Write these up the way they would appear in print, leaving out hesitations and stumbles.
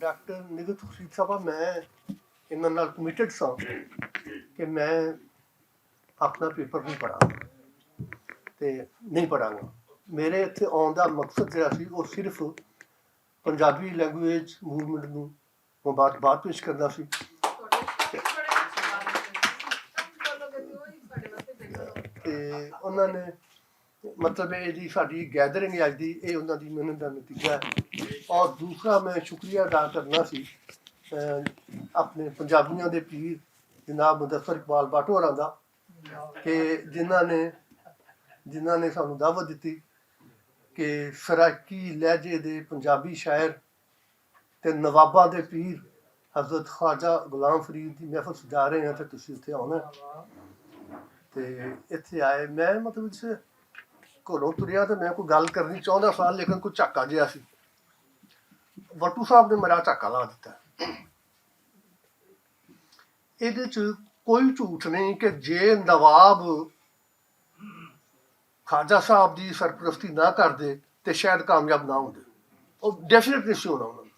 Doctor ਨਿਗਤ ਖੁਸ਼ੀਦ ਸਾਹਿਬ, ਮੈਂ ਇਹਨਾਂ ਨਾਲ ਕਮਿਟਡ ਸਾਂ ਕਿ ਮੈਂ ਆਪਣਾ ਪੇਪਰ ਨਹੀਂ ਪੜ੍ਹਾਂਗਾ ਅਤੇ ਨਹੀਂ ਪੜ੍ਹਾਂਗਾ। ਮੇਰੇ ਇੱਥੇ ਆਉਣ ਦਾ ਮਕਸਦ ਜਿਹੜਾ ਸੀ ਉਹ ਸਿਰਫ ਪੰਜਾਬੀ ਲੈਂਗੁਏਜ ਮੂਵਮੈਂਟ ਨੂੰ ਮੁਬਾਰਕਬਾਦ ਪੇਸ਼ ਕਰਨਾ ਸੀ। ਅਤੇ ਉਹਨਾਂ ਨੇ ਮਤਲਬ ਇਹਦੀ ਸਾਡੀ ਗੈਦਰਿੰਗ ਅੱਜ ਦੀ ਇਹ ਉਹਨਾਂ ਦੀ ਮਿਹਨਤ ਦਾ ਨਤੀਜਾ ਹੈ। ਔਰ ਦੂਸਰਾ ਮੈਂ ਸ਼ੁਕਰੀਆ ਅਦਾ ਕਰਨਾ ਸੀ ਆਪਣੇ ਪੰਜਾਬੀਆਂ ਦੇ ਪੀਰ ਜਨਾਬ ਮੁਦੱਸਰ ਇਕਬਾਲ ਭੱਟ ਹੋਰਾਂ ਦਾ ਕਿ ਜਿਨ੍ਹਾਂ ਨੇ ਸਾਨੂੰ ਦਾਵਤ ਦਿੱਤੀ ਕਿ ਸਰਾਇਕੀ ਲਹਿਜੇ ਦੇ ਪੰਜਾਬੀ ਸ਼ਾਇਰ ਅਤੇ ਨਵਾਬਾਂ ਦੇ ਪੀਰ ਹਜ਼ਰਤ ਖਵਾਜਾ غلام فرید ਦੀ ਮਹਿਫਲ ਸਜਾ ਰਹੇ ਹਾਂ ਅਤੇ ਤੁਸੀਂ ਉੱਥੇ ਆਉਣਾ। ਅਤੇ ਇੱਥੇ ਆਏ, ਮੈਂ ਮਤਲਬ ਘਰੋਂ ਤੁਰਿਆ ਅਤੇ ਮੈਂ ਕੋਈ ਗੱਲ ਕਰਨੀ ਚਾਹੁੰਦਾ ਸਾਂ, ਲੇਕਿਨ ਕੋਈ ਝਾਕਾ ਜਿਹਾ ਸੀ। ਵੱਟੂ ਸਾਹਿਬ ਨੇ ਮੇਰਾ ਝਾਕਾ ਲਾ ਦਿੱਤਾ। ਇਹਦੇ 'ਚ ਕੋਈ ਝੂਠ ਨਹੀਂ ਕਿ ਜੇ ਨਵਾਬ ਖਵਾਜਾ ਸਾਹਿਬ ਦੀ ਸਰਪ੍ਰਸਤੀ ਨਾ ਕਰਦੇ ਤੇ ਸ਼ਾਇਦ ਕਾਮਯਾਬ ਨਾ ਹੁੰਦੇ, ਉਹ ਡੈਫੀਨੇਟ ਨਹੀਂ ਸੀ ਹੋਣਾ ਉਹਨਾਂ ਨੂੰ।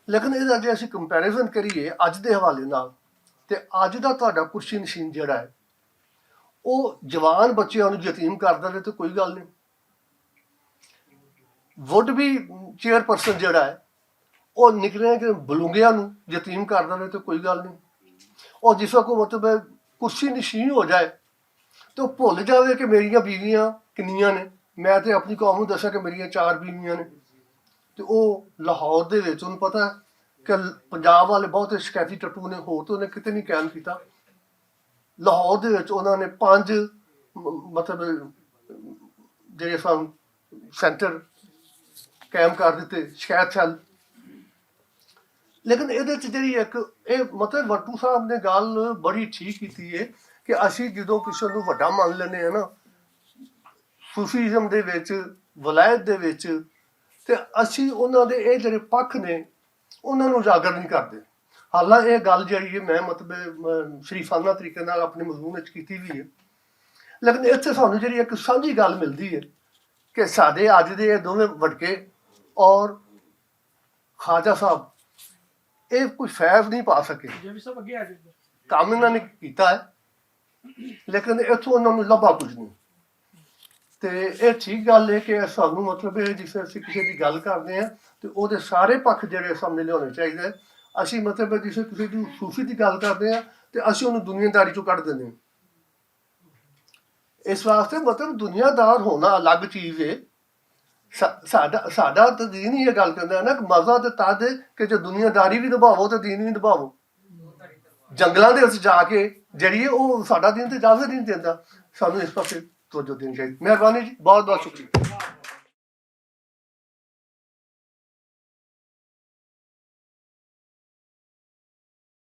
ਲੇਕਿਨ ਇਹਦਾ ਜੇ ਅਸੀਂ ਕੰਪੈਰੀਜ਼ਨ ਕਰੀਏ ਅੱਜ ਦੇ ਹਵਾਲੇ ਨਾਲ, ਤੇ ਅੱਜ ਦਾ ਤੁਹਾਡਾ ਕੁਰਸੀ ਨਸ਼ੀਨ ਜਿਹੜਾ ਹੈ ਉਹ ਜਵਾਨ ਬੱਚਿਆਂ ਨੂੰ ਯਤੀਮ ਕਰ ਦੇਵੇ ਤਾਂ ਕੋਈ ਗੱਲ ਨਹੀਂ। ਵੁੱਡ ਵੀ ਚੇਅਰਪਰਸਨ ਜਿਹੜਾ ਹੈ ਉਹ ਨਿਕਲੇ ਕਿ ਬਲੂੰਗਿਆਂ ਨੂੰ ਯਤੀਮ ਕਰ ਦੇਵੇ ਤਾਂ ਕੋਈ ਗੱਲ ਨਹੀਂ। ਉਹ ਜਿਸ ਵਕਤ ਮਤਲਬ ਕੁਰਸੀ ਨਸ਼ੀਨ ਹੋ ਜਾਏ ਤੇ ਉਹ ਭੁੱਲ ਜਾਵੇ ਕਿ ਮੇਰੀਆਂ ਬੀਵੀਆਂ ਕਿੰਨੀਆਂ ਨੇ। ਮੈਂ ਤੇ ਆਪਣੀ ਕੌਮ ਨੂੰ ਦੱਸਿਆ ਕਿ ਮੇਰੀਆਂ 4 ਬੀਵੀਆਂ ਨੇ, ਤੇ ਉਹ ਲਾਹੌਰ ਦੇ ਵਿੱਚ ਉਹਨੂੰ ਪਤਾ ਕਿ ਪੰਜਾਬ ਵਾਲੇ ਬਹੁਤੇ ਸ਼ਿਕਾਇਤੀ ਟੱਟੂ ਨੇ, ਹੋਰ ਤਾਂ ਉਹਨੇ ਕਿਤੇ ਨਹੀਂ ਕਾਇਮ ਕੀਤਾ। ਲਾਹੌਰ ਦੇ ਵਿੱਚ ਉਹਨਾਂ ਨੇ 5 ਮਤਲਬ ਜਿਹੜੇ ਸਨ ਸੈਂਟਰ ਕਾਇਮ ਕਰ ਦਿੱਤੇ, ਸ਼ਿਕਾਇਤ ਸੈੱਲ। ਲੇਕਿਨ ਇਹਦੇ 'ਚ ਜਿਹੜੀ ਇੱਕ ਇਹ ਮਤਲਬ ਵੱਟੂ ਸਾਹਿਬ ਨੇ ਗੱਲ ਬੜੀ ਠੀਕ ਕੀਤੀ ਹੈ ਕਿ ਅਸੀਂ ਜਦੋਂ ਕਿਸੇ ਨੂੰ ਵੱਡਾ ਮੰਨ ਲੈਂਦੇ ਹਾਂ ਨਾ ਸੂਫੀਜ਼ਮ ਦੇ ਵਿੱਚ, ਵਲਾਇਤ ਦੇ ਵਿੱਚ, ਤੇ ਅਸੀਂ ਉਹਨਾਂ ਦੇ ਇਹ ਜਿਹੜੇ ਪੱਖ ਨੇ ਉਹਨਾਂ ਨੂੰ ਉਜਾਗਰ ਨਹੀਂ ਕਰਦੇ। ਹਾਲਾਂਕਿ ਇਹ ਗੱਲ ਜਿਹੜੀ ਹੈ ਮੈਂ ਮਤਲਬ ਸ਼ਰੀਫਾਨਾ ਤਰੀਕੇ ਨਾਲ ਆਪਣੇ ਮਜ਼ਮੂਨ ਵਿੱਚ ਕੀਤੀ ਵੀ ਹੈ, ਲੇਕਿਨ ਇੱਥੇ ਸਾਨੂੰ ਜਿਹੜੀ ਇੱਕ ਸਾਂਝੀ ਗੱਲ ਮਿਲਦੀ ਹੈ ਕਿ ਸਾਡੇ ਅੱਜ ਦੇ ਇਹ ਦੋਵੇਂ ਵਟਕੇ ਔਰ ਖਵਾਜਾ ਸਾਹਿਬ ਇਹ ਕੋਈ ਫੈਜ਼ ਨਹੀਂ ਪਾ ਸਕੇ। ਕੰਮ ਇਹਨਾਂ ਨੇ ਕੀਤਾ ਹੈ, ਲੇਕਿਨ ਇੱਥੋਂ ਉਹਨਾਂ ਨੂੰ ਲੱਭਾ ਕੁਝ ਨਹੀਂ। ਅਤੇ ਇਹ ਠੀਕ ਗੱਲ ਹੈ ਕਿ ਸਾਨੂੰ ਮਤਲਬ ਇਹ ਜਿਸ ਅਸੀਂ ਕਿਸੇ ਦੀ ਗੱਲ ਕਰਦੇ ਹਾਂ ਅਤੇ ਉਹਦੇ ਸਾਰੇ ਪੱਖ ਜਿਹੜੇ ਸਾਹਮਣੇ ਲਿਆਉਣੇ ਚਾਹੀਦੇ। ਅਸੀਂ ਮਤਲਬ ਜਿਸ ਕਿਸੇ ਦੀ ਸੂਫੀ ਦੀ ਗੱਲ ਕਰਦੇ ਹਾਂ ਅਤੇ ਅਸੀਂ ਉਹਨੂੰ ਦੁਨੀਆਦਾਰੀ 'ਚੋਂ ਕੱਢ ਦਿੰਦੇ ਹਾਂ। ਇਸ ਵਾਸਤੇ ਮਤਲਬ ਦੁਨੀਆਦਾਰ ਹੋਣਾ ਅਲੱਗ ਚੀਜ਼ ਹੈ। ਸਾਡਾ ਤਾਂ ਦੀਨ ਹੀ ਇਹ ਗੱਲ ਕਹਿੰਦਾ ਨਾ ਕਿ ਮਜ਼ਾ ਤਾਂ ਤਦ ਹੈ ਕਿ ਜੇ ਦੁਨੀਆਦਾਰੀ ਵੀ ਨਿਭਾਵੋ ਅਤੇ ਦੀਨ ਵੀ ਨਿਭਾਵੋ। ਜੰਗਲਾਂ ਦੇ ਵਿੱਚ ਜਾ ਕੇ ਜਿਹੜੀ ਹੈ ਉਹ ਸਾਡਾ ਦੀਨ ਤਾਂ ਇਜਾਜ਼ਤ ਨਹੀਂ ਦਿੰਦਾ। ਸਾਨੂੰ ਇਸ ਪਾਸੇ ਤਵੱਜੋ ਦੇਣੀ ਚਾਹੀਦੀ। ਮਿਹਰਬਾਨੀ ਜੀ, ਬਹੁਤ ਬਹੁਤ ਸ਼ੁਕਰੀਆ।